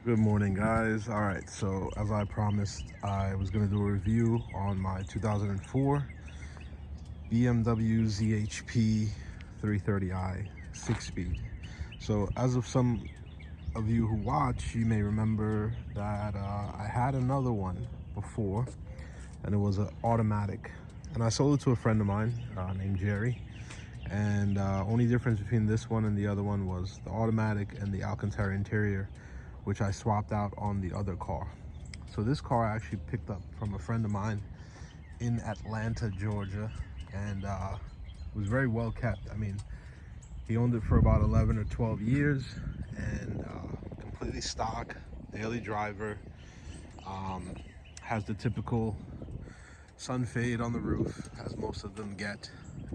Good morning, guys. All right, so as I promised, I was going to do a review on my 2004 BMW ZHP 330i 6-speed. So, as of some of you who watch, you may remember that I had another one before, and it was an automatic. And I sold it to a friend of mine named Jerry. And only difference between this one and the other one was the automatic and the Alcantara interior, which I swapped out on the other car. So this car I actually picked up from a friend of mine in Atlanta, Georgia, and was very well kept. I mean, he owned it for about 11 or 12 years, and completely stock, daily driver. Um, has the typical sun fade on the roof, as most of them get.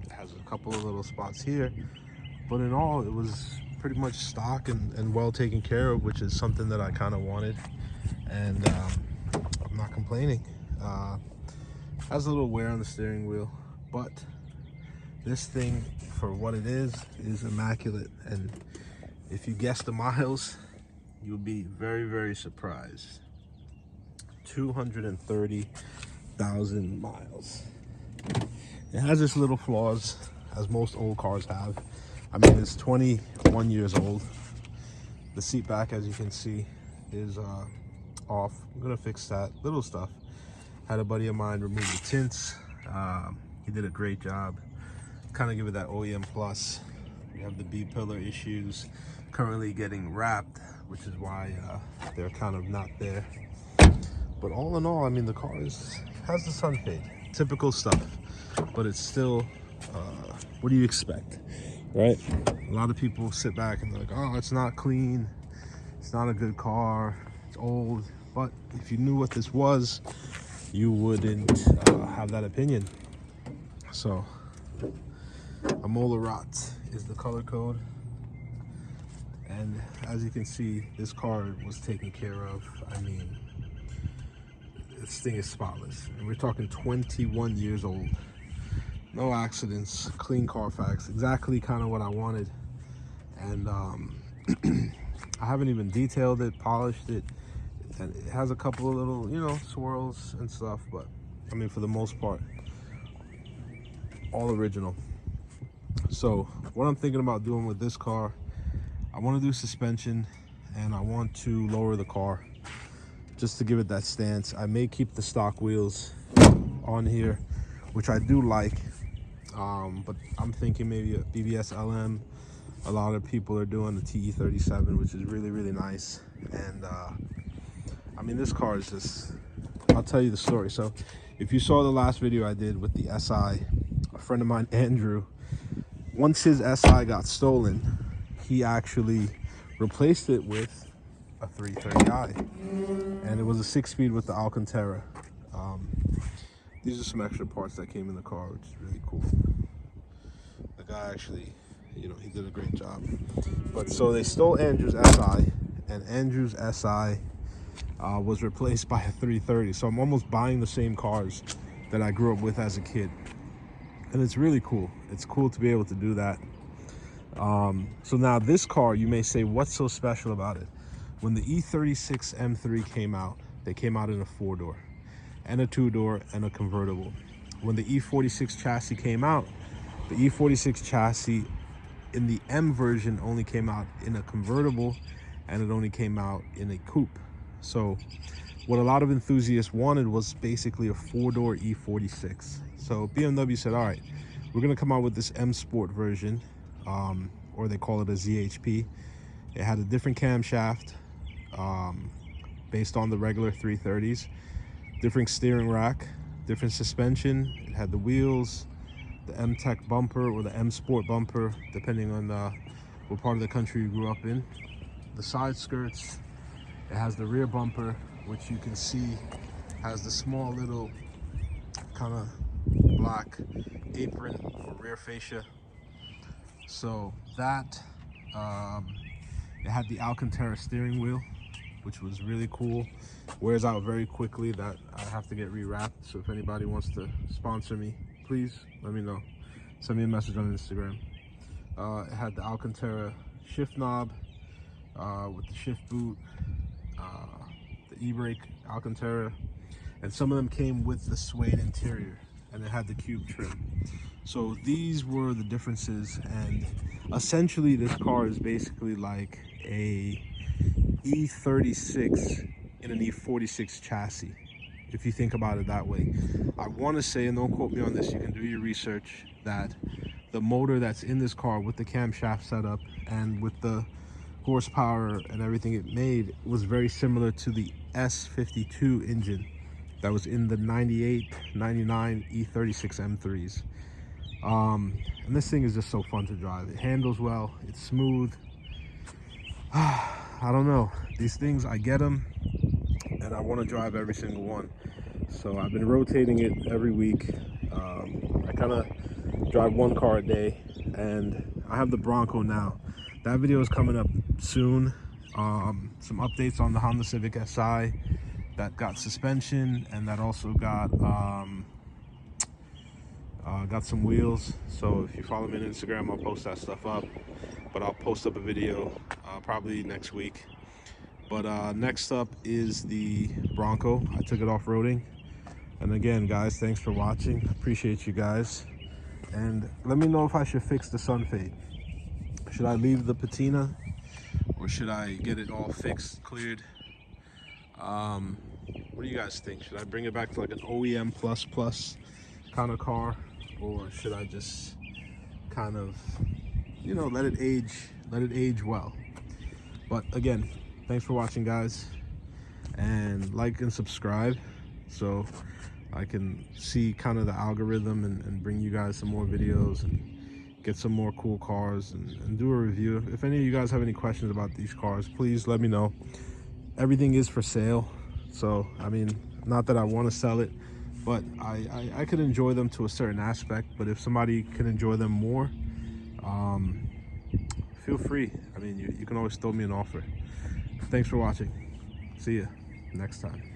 Has a couple of little spots here, but in all, it was pretty much stock and well taken care of, which is something that I kind of wanted, and I'm not complaining. Uh, has a little wear on the steering wheel, but this thing, for what it is immaculate. And if you guess the miles, you'll be very, very surprised. 230,000 miles. It has its little flaws, as most old cars have. I mean, it's 21 years old. The seat back, as you can see, is off. I'm gonna fix that little stuff. Had a buddy of mine remove the tints. He did a great job. Kind of give it that OEM plus. We have the B pillar issues currently getting wrapped, which is why they're kind of not there. But all in all, I mean, the car has the sun fade, typical stuff, but it's still, what do you expect, right? A lot of people sit back and they're like, oh, it's not clean, it's not a good car, it's old. But if you knew what this was, you wouldn't have that opinion. So Amola Rot is the color code, and as you can see, this car was taken care of. I mean, this thing is spotless, and we're talking 21 years old. No accidents, clean Carfax, exactly kind of what I wanted. And I haven't even detailed it, polished it, and it has a couple of little, swirls and stuff, but I mean, for the most part, all original. So what I'm thinking about doing with this car, I want to do suspension, and I want to lower the car just to give it that stance. I may keep the stock wheels on here, which I do like, but I'm thinking maybe a BBS LM. A lot of people are doing the TE37, which is really, really nice. And I mean, this car is just, I'll tell you the story. So if you saw the last video I did with the SI, a friend of mine, Andrew, once his SI got stolen, he actually replaced it with a 330i, and it was a 6-speed with the Alcantara. Um, these are some extra parts that came in the car, which is really cool. The guy actually, he did a great job. But so they stole Andrew's SI, and Andrew's SI was replaced by a 330. So I'm almost buying the same cars that I grew up with as a kid, and it's really cool. It's cool to be able to do that. So now this car, you may say, what's so special about it? When the E36 M3 came out, they came out in a 4-door and a 2-door and a convertible. When the E46 chassis came out, the E46 chassis in the M version only came out in a convertible, and it only came out in a coupe. So what a lot of enthusiasts wanted was basically a 4-door E46. So BMW said, all right, we're gonna come out with this M Sport version, or they call it a ZHP. It had a different camshaft, based on the regular 330s, different steering rack, different suspension. It had the wheels, the M Tech bumper or the M Sport bumper, depending on what part of the country you grew up in. The side skirts, it has the rear bumper, which you can see has the small little kind of black apron or rear fascia. So that, it had the Alcantara steering wheel, which was really cool. Wears out very quickly. That I have to get rewrapped. So if anybody wants to sponsor me, please let me know. Send me a message on Instagram. It had the Alcantara shift knob with the shift boot. the e-brake Alcantara, and some of them came with the suede interior and it had the cube trim. So these were the differences, and essentially this car is basically like a E36 in an E46 chassis, if you think about it that way. I want to say, and don't quote me on this, you can do your research, that the motor that's in this car with the camshaft setup and with the horsepower and everything it made was very similar to the S52 engine that was in the 98, 99 E36 M3s. And this thing is just so fun to drive. It handles well, it's smooth. I don't know, these things, I get them and I want to drive every single one. So I've been rotating it every week. I kind of drive one car a day, and I have the Bronco now. That video is coming up soon. Some updates on the Honda Civic Si that got suspension, and that also got some wheels. So if you follow me on Instagram, I'll post that stuff up, but I'll post up a video probably next week. But next up is the Bronco. I took it off-roading. And again, guys, thanks for watching. Appreciate you guys. And let me know if I should fix the sun fade. Should I leave the patina, or should I get it all fixed, cleared? What do you guys think? Should I bring it back to like an OEM plus kind of car, or should I just kind of, you know, let it age well? But again, thanks for watching, guys, and like and subscribe so I can see kind of the algorithm and bring you guys some more videos and get some more cool cars and do a review. If any of you guys have any questions about these cars, please let me know. Everything is for sale, so I mean, not that I want to sell it, but I could enjoy them to a certain aspect. But if somebody can enjoy them more, feel free. I mean, you can always throw me an offer. Thanks for watching. See ya next time.